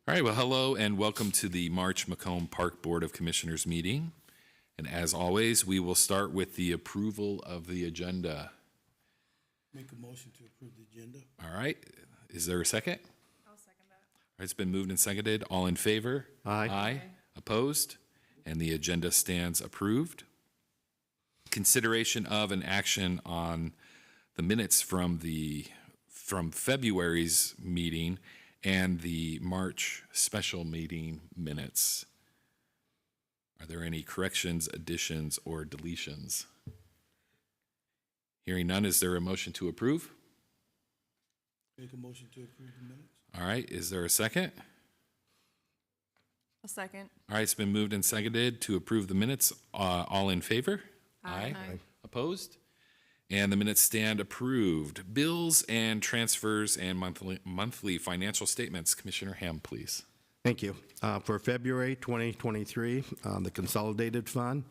All right, well, hello and welcome to the March Macomb Park Board of Commissioners meeting. And as always, we will start with the approval of the agenda. Make a motion to approve the agenda. All right, is there a second? I'll second that. All right, it's been moved and seconded. All in favor? Aye. Aye. Opposed? And the agenda stands approved. Consideration of an action on the minutes from February's meeting and the March special meeting minutes. Are there any corrections, additions, or deletions? Hearing none, is there a motion to approve? Make a motion to approve the minutes. All right, is there a second? A second. All right, it's been moved and seconded to approve the minutes. All in favor? Aye. Opposed? And the minutes stand approved. Bills and transfers and monthly financial statements. Commissioner Ham, please. Thank you. For February 2023, the consolidated fund,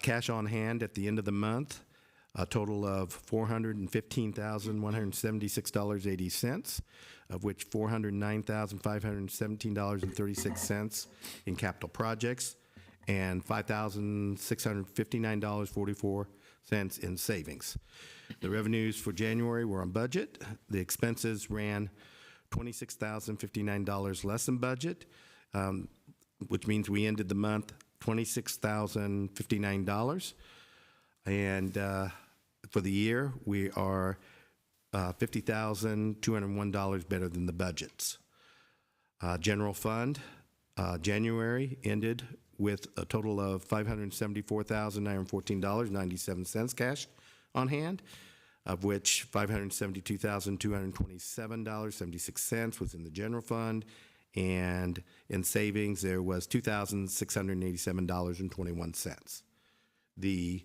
cash on hand at the end of the month, a total of $415,176.80, of which $409,517.36 in capital projects and $5,659.44 in savings. The revenues for January were on budget. The expenses ran $26,059 less than budget, which means we ended the month $26,059. And for the year, we are $50,201 better than the budgets. General fund, January ended with a total of $574,914.97 cash on hand, of which $572,227.76 was in the general fund, and in savings there was $2,687.21. The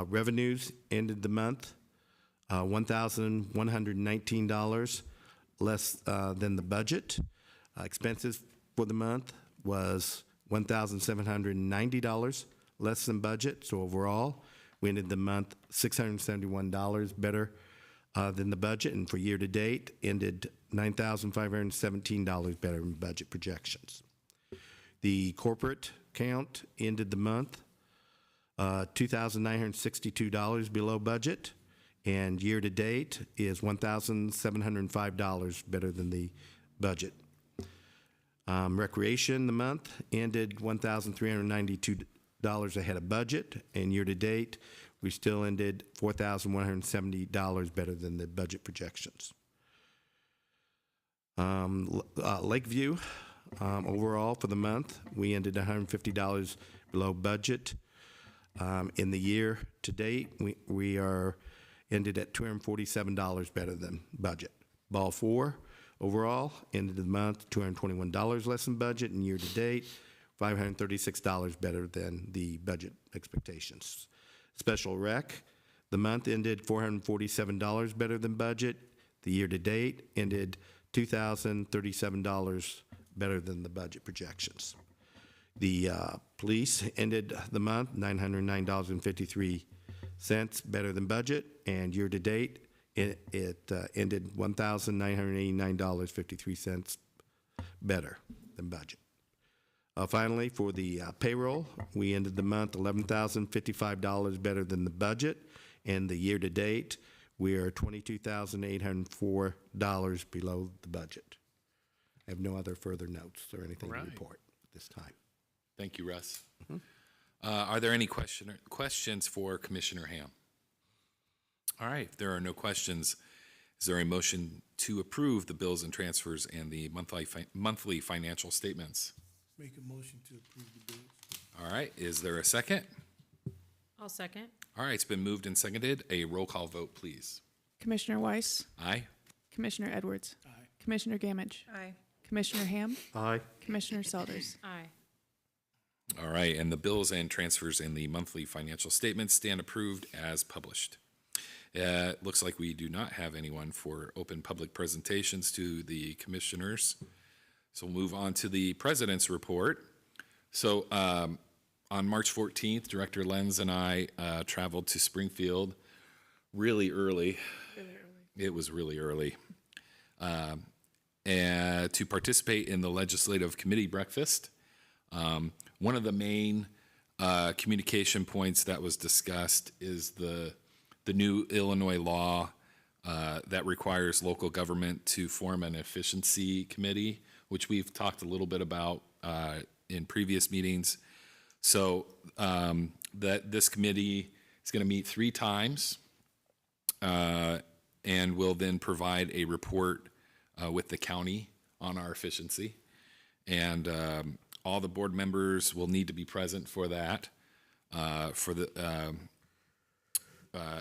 revenues ended the month $1,119 less than the budget. Expenses for the month was $1,790 less than budget. So overall, we ended the month $671 better than the budget, and for year to date, ended $9,517 better than budget projections. The corporate count ended the month $2,962 below budget, and year to date is $1,705 better than the budget. Recreation, the month ended $1,392 ahead of budget, and year to date, we still ended $4,170 better than the budget projections. Lakeview, overall for the month, we ended $150 below budget. In the year to date, we are ended at $247 better than budget. Ball 4, overall, ended the month $221 less than budget, and year to date, $536 better than the budget expectations. Special rec, the month ended $447 better than budget. The year to date ended $2,037 better than the budget projections. The police ended the month $909.53 better than budget, and year to date it ended $1,989.53 better than budget. Finally, for the payroll, we ended the month $11,055 better than the budget, and the year to date we are $22,804 below the budget. I have no other further notes or anything to report at this time. Thank you, Russ. Are there any questions for Commissioner Ham? All right, if there are no questions, is there a motion to approve the bills and transfers and the monthly financial statements? Make a motion to approve the bills. All right, is there a second? I'll second. All right, it's been moved and seconded. A roll call vote, please. Commissioner Weiss, Aye. Commissioner Edwards, Aye. Commissioner Gamage, Aye. Commissioner Ham, Aye. Commissioner Selders. Aye. All right, and the bills and transfers and the monthly financial statements stand approved as published. It looks like we do not have anyone for open public presentations to the commissioners. So we'll move on to the president's report. So on March 14th, Director Lenz and I traveled to Springfield really early. It was really early. to participate in the legislative committee breakfast. One of the main communication points that was discussed is the new Illinois law that requires local government to form an efficiency committee, which we've talked a little bit about in previous meetings. So that this committee is going to meet 3 times and will then provide a report with the county on our efficiency. And all the board members will need to be present for that,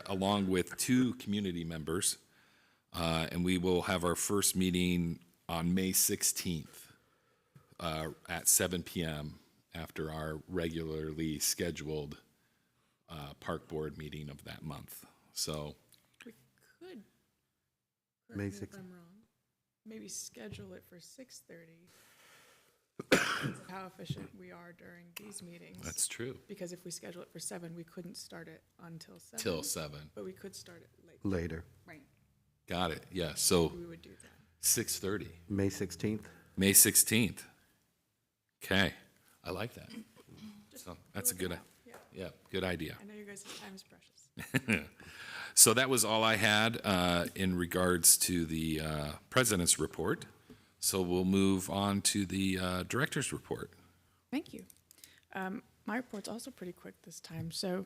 along with 2 community members. And we will have our first meeting on May 16th at 7 p.m. after our regularly scheduled park board meeting of that month. So We could, May correct me if 6th. I'm wrong, maybe schedule it for 6:30. How efficient we are during these meetings. that's true. Because if we schedule it for 7, we couldn't start it until 7. Till 7. But we could start it late. Later, Right. Got it. Yeah. So We would do that. 6:30, May 16th. May 16th. Okay. I like that. So that's a good, Yeah. yeah, good idea. I know your guys' time is precious. So that was all I had in regards to the president's report. So we'll move on to the director's report. Thank you. My report's also pretty quick this time. So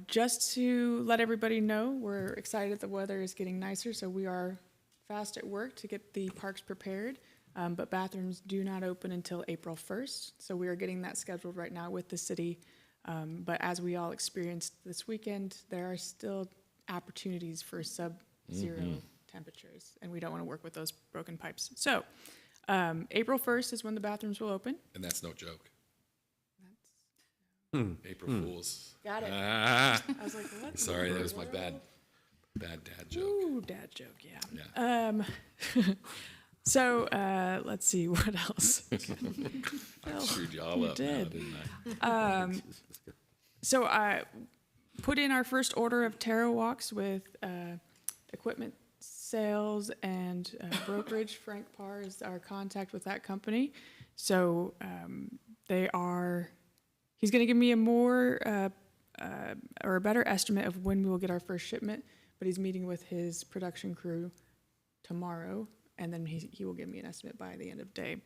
just to let everybody know, we're excited the weather is getting nicer, so we are fast at work to get the parks prepared. But bathrooms do not open until April 1st, so we are getting that scheduled right now with the city. But as we all experienced this weekend, there are still opportunities for sub-zero temperatures, and we don't want to work with those broken pipes. So April 1st is when the bathrooms will open. And that's no joke. Hmm. April Fools. Got it. Ah, I was like, what? in sorry, the that was my world? bad dad joke. Ooh, dad joke, yeah. Yeah. So, let's see, what else? I screwed you all you up now, did. didn't I? So I put in our first order of tarot walks with equipment sales and brokerage. Frank Parr is our contact with that company. So he's going to give me a more or a better estimate of when we will get our first shipment, but he's meeting with his production crew tomorrow, and then he will give me an estimate by the end of the day.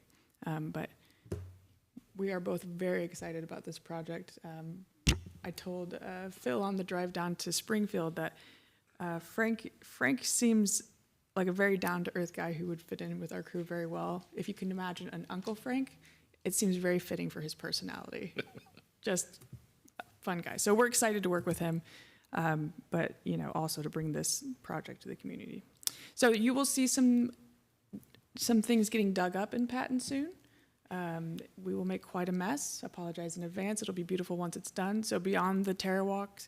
But we are both very excited about this project. I told Phil on the drive down to Springfield that Frank seems like a very down-to-earth guy who would fit in with our crew very well. If you can imagine an Uncle Frank, it seems very fitting for his personality. Just a fun guy. So we're excited to work with him, but also to bring this project to the community. So you will see some things getting dug up in Patton soon. We will make quite a mess. Apologize in advance. It'll be beautiful once it's done. So beyond the Terra Walks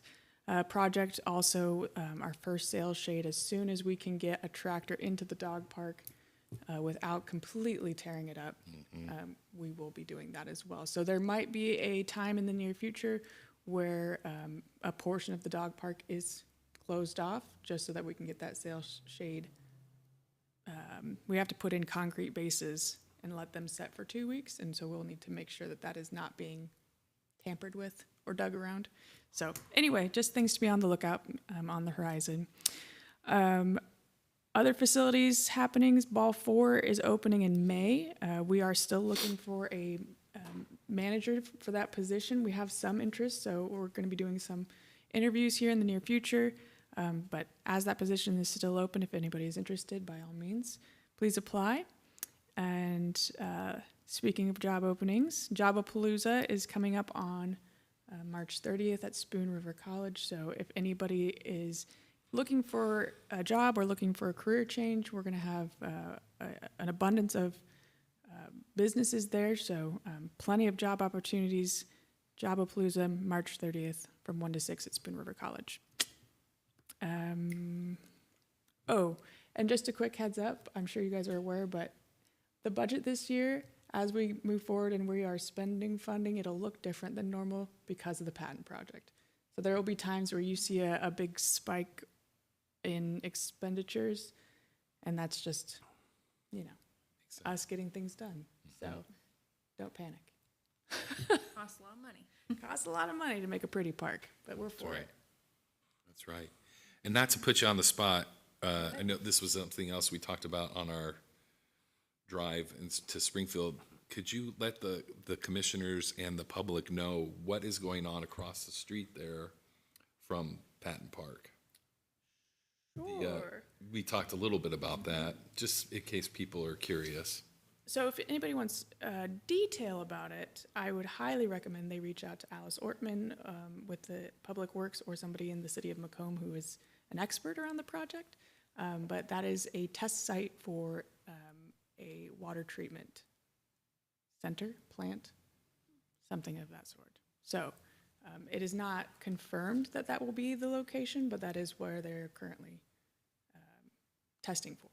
project, also our first sales shade, as soon as we can get a tractor into the dog park without completely tearing it up, we will be doing that as well. So there might be a time in the near future where a portion of the dog park is closed off just so that we can get that sales shade. We have to put in concrete bases and let them set for 2 weeks, and so we'll need to make sure that that is not being tampered with or dug around. So anyway, just things to be on the lookout on the horizon. Other facilities happenings, Ball 4 is opening in May. We are still looking for a manager for that position. We have some interest, so we're going to be doing some interviews here in the near future. But as that position is still open, if anybody is interested, by all means, please apply. And speaking of job openings, Jobapalooza is coming up on March 30th at Spoon River College. So if anybody is looking for a job or looking for a career change, we're going to have an abundance of businesses there. So plenty of job opportunities. Jobapalooza, March 30th from 1 to 6 at Spoon River College. And just a quick heads up, I'm sure you guys are aware, but the budget this year, as we move forward and we are spending funding, it'll look different than normal because of the patent project. So there will be times where you see a big spike in expenditures, and that's just, you know, us getting things done. So don't panic. Costs a lot of money. Costs a lot of money to make a pretty park, but we're for right. it. That's right. And not to put you on the spot, I know this was something else we talked about on our drive to Springfield. Could you let the commissioners and the public know what is going on across the street there from Patton Park? Sure. We talked a little bit about that, just in case people are curious. So if anybody wants detail about it, I would highly recommend they reach out to Alice Ortman with the Public Works or somebody in the city of Macomb who is an expert around the project. But that is a test site for a water treatment center, plant, something of that sort. So it is not confirmed that that will be the location, but that is where they're currently testing for.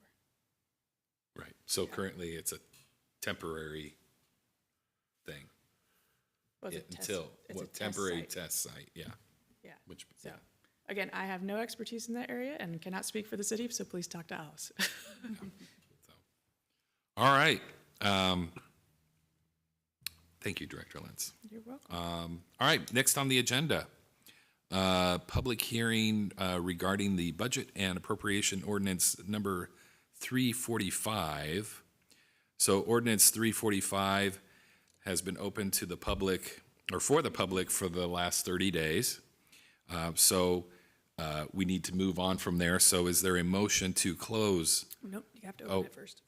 Right. So currently it's a temporary thing Well, it's a test- until, it's a what, test temporary site. test site, yeah. Yeah. Which, So, again, I have no expertise in that area and cannot speak for the city, so please talk to Alice. all right. Thank you, Director Lentz. You're welcome. All right, next on the agenda, public hearing regarding the budget and appropriation ordinance number 345. So ordinance 345 has been open to the public, or for the public, for the last 30 days. So we need to move on from there. So is there a motion to close? Nope, you have to open it first.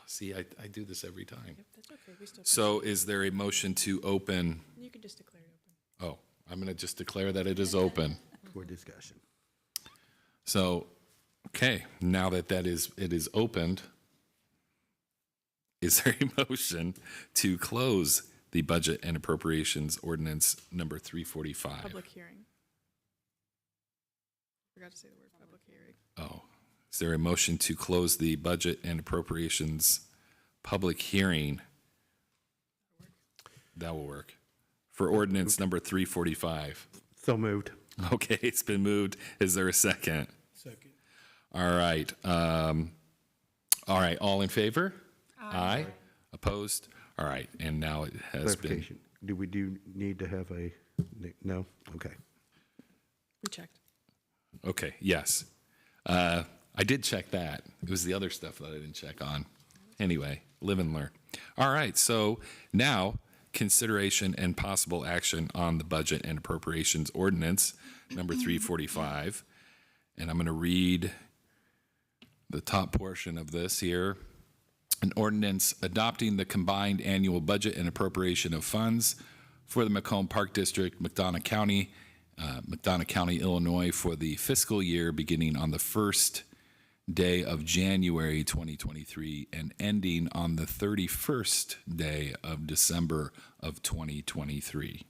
See, I do this every time. Yep, that's okay. We still. So is there a motion to open? You can just declare it open. I'm going to just declare that it is open. For discussion. So, okay, now that it is opened, is there a motion to close the budget and appropriations ordinance number 345? Public hearing. Forgot to say the word public hearing. Is there a motion to close the budget and appropriations public hearing? That will work. For ordinance number 345. So moved. Okay, it's been moved. Is there a second? Second. All right. All in favor? Aye. Opposed? All right, and now it has been. Clarification. Do we need to have a, no? Okay. We checked. Okay, yes. I did check that. It was the other stuff that I didn't check on. Anyway, live and learn. All right, so now consideration and possible action on the budget and appropriations ordinance number 345. And I'm going to read the top portion of this here. An ordinance adopting the combined annual budget and appropriation of funds for the Macomb Park District, McDonough County, Illinois, for the fiscal year beginning on the first day of January 2023 and ending on the 31st day of December of 2023.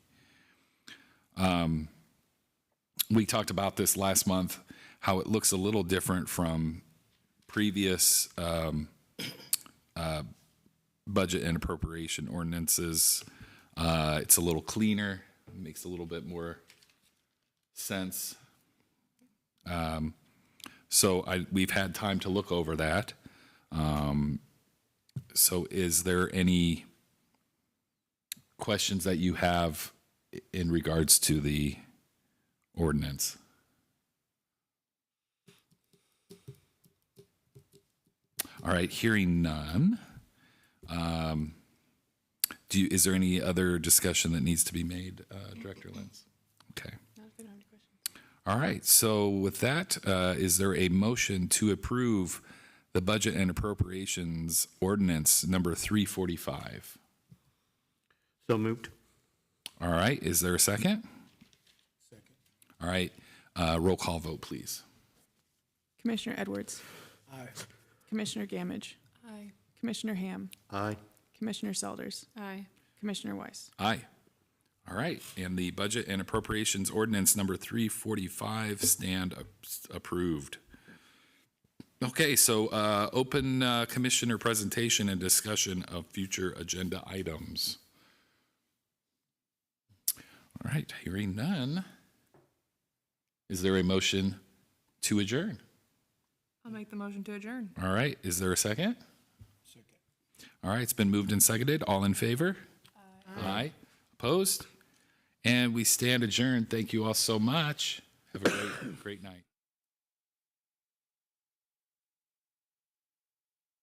We talked about this last month, how it looks a little different from previous budget and appropriation ordinances. It's a little cleaner, makes a little bit more sense. So we've had time to look over that. So is there any questions that you have in regards to the ordinance? All right, hearing none. Is there any other discussion that needs to be made, Director Lentz? Okay. Not if they don't have any questions. All right, so with that, is there a motion to approve the budget and appropriations ordinance number 345? So moved. All right, is there a second? Second. All right, roll call vote, please. Commissioner Edwards. Aye. Commissioner Gamage. Aye. Commissioner Ham. Aye. Commissioner Selders. Aye. Commissioner Weiss. Aye. All right, and the budget and appropriations ordinance number 345 stand approved. Okay, so open commissioner presentation and discussion of future agenda items. All right, hearing none. Is there a motion to adjourn? I'll make the motion to adjourn. All right, is there a second? Second. All right, it's been moved and seconded. All in favor? Aye. Opposed? And we stand adjourned. Thank you all so much. Have a great night.